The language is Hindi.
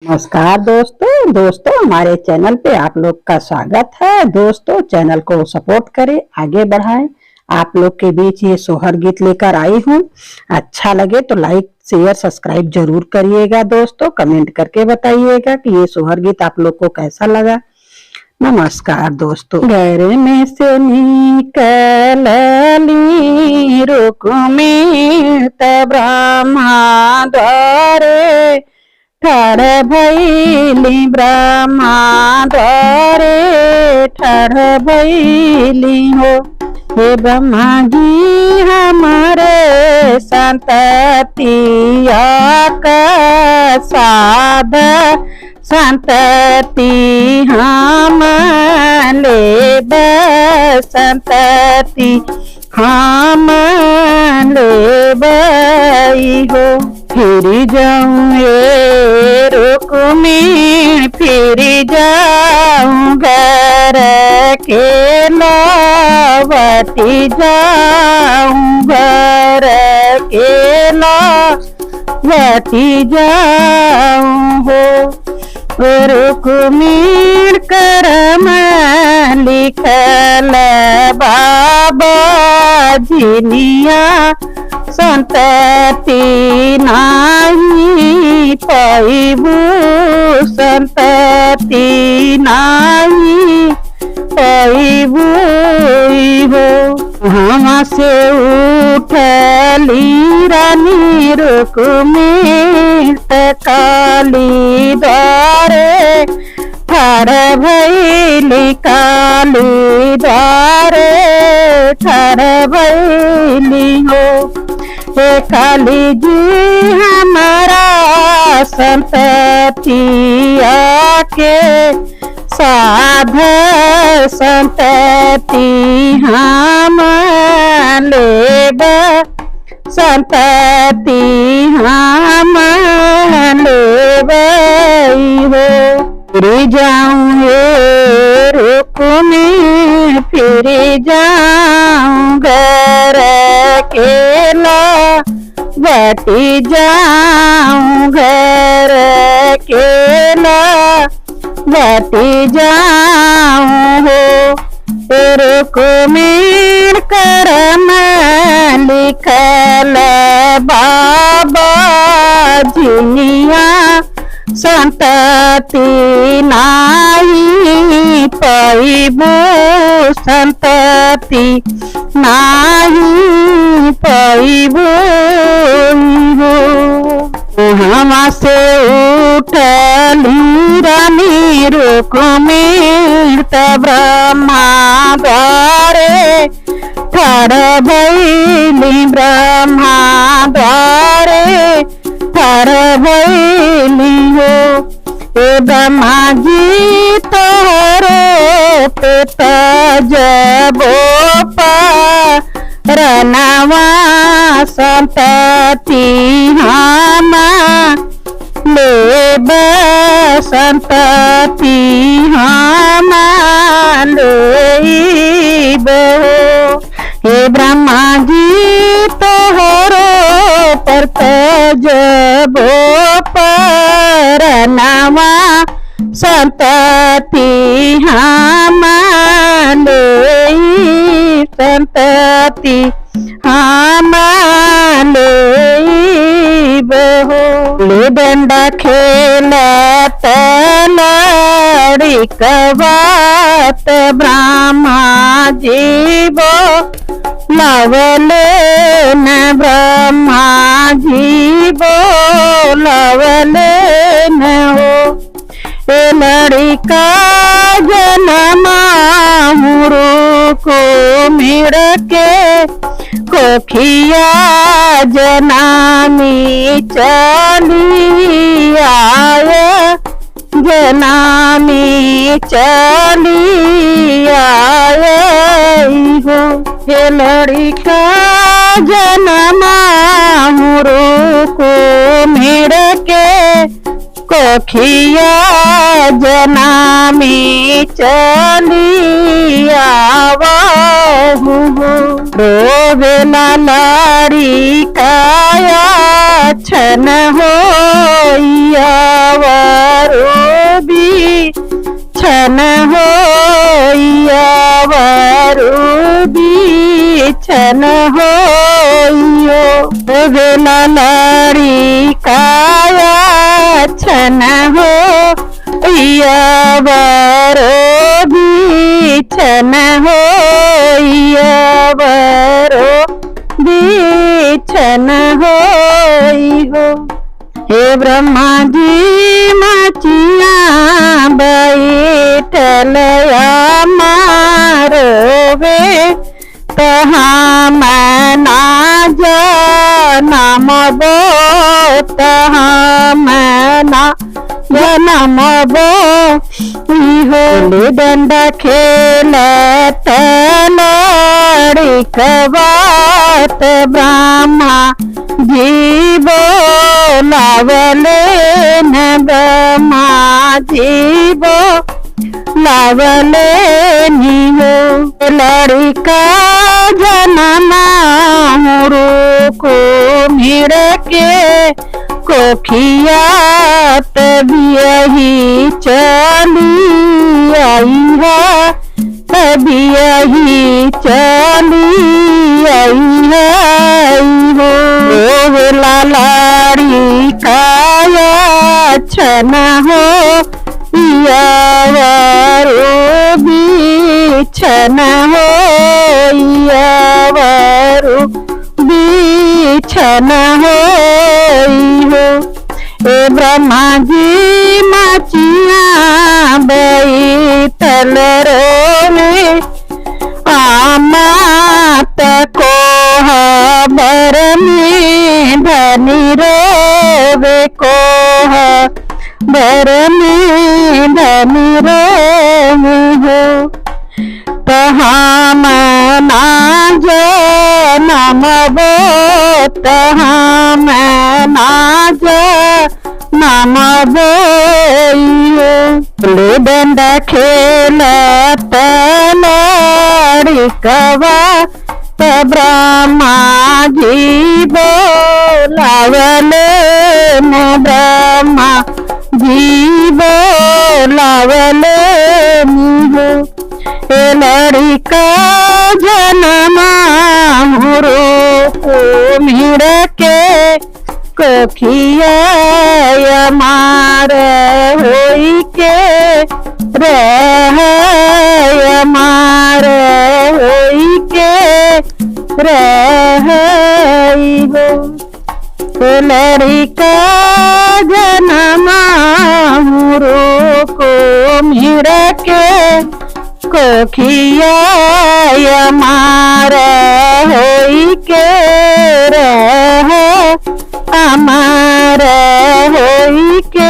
नमस्कार दोस्तों हमारे चैनल पे आप लोग का स्वागत है। दोस्तों चैनल को सपोर्ट करें, आगे बढ़ाएं। आप लोग के बीच ये सोहर गीत लेकर आई हूँ। अच्छा लगे तो लाइक शेयर सब्सक्राइब जरूर करिएगा। दोस्तों कमेंट करके बताइएगा कि ये सोहर गीत आप लोग को कैसा लगा। नमस्कार दोस्तों। घर में से निकलली रुक्मिणी ब्रह्मा द्वारे ठाड़ भैली ब्रह्मा द्वारे ठाड़ भैली हो। हे ब्रह्मा जी हमारे संततिया का साध संतति हम ले संतति हम ले बई हो। फिर जाऊं ये रुक्मिणी फिर जाऊं घर के लौटी जाऊं घर के लौटी जाऊं हो। रुक्मिणी करम लिखल बाबा जिनिया संतति नाही पाइबू संतति नाही पाइबू हो। हम से उठली रानी रुक्मिणी काली द्वारे ठाड़ भैली काली द्वारे ठाड़ भैली हो। हे काली जी हमारा संततिया के साध संतति हम लेब संतति हम लेब हो। फिर जाऊं ये रुक्मिणी फिर जाऊं घर के लौटी जाऊं घर के लौटी जाऊं हो। रुक्मिणी करम लिखल बाबा जिनिया संतति नाही पाइबू संतति नाही पाइबू हो। हम से उठली रानी रुक्मिणी ब्रह्मा द्वारे ठाड़ भैली ब्रह्मा द्वारे ठाड़ भैली हो। हे ब्रह्मा जी तोहरो पेट जबो परनवा संतति हम लेब संतति हम लेब हो। हे ब्रह्मा जी तोहरो पेट जबो परनवा संतति हम संतति हम लेब हो। ले डंडा खेलत लड़िकवात ब्रह्मा जीवो लवले न ब्रह्मा जीवो लवले न हो। ए लड़िका जनमा मुरु को मिड़ के कोखिया जनामी चली आए जनामी चली आए हो। हे लड़िका जनमा मुरु को मिड़ के कोखिया जनामी चली आवहु रोवेला लाड़ी काया छन होइया वरोबी छन होइया वरोबी छन होइयो रोवेला लाड़ी काया छन होइया वरोबी छन होइया वरोबी छन होइयो हे ब्रह्मा जी मचिया बैठल मारोवे तहाँ मना जनमबो तहाँ मना जनमबो इहो दंड खेलत लड़िकवात ब्रह्मा जीवो लावले न ब्रह्मा जीवो लावले नियो लड़का जनमा को मिड़ के कोखिया तभी यही चली आई है तभी यही चली आई है हो लाड़ी काया छन हो वरोबी छन हो वरोबी छन हो ए ब्रह्मा जी मचिया बैठल रोवे आमात को बर में धनी रोवे को बर में धनी रोवे हो तहाँ मना जनमबो तहाँ मना जनमबो दंड खेलत लड़िकवा ब्रह्मा जी बोलावले न ब्रह्मा जी बोलावले निहो ए लड़िका जनमा को मिड़ के कोखिया मार होई के रह मार होई के रहिबो लड़िका जनमा को मिड़ के कोखिया मार होई के रह अमर होई के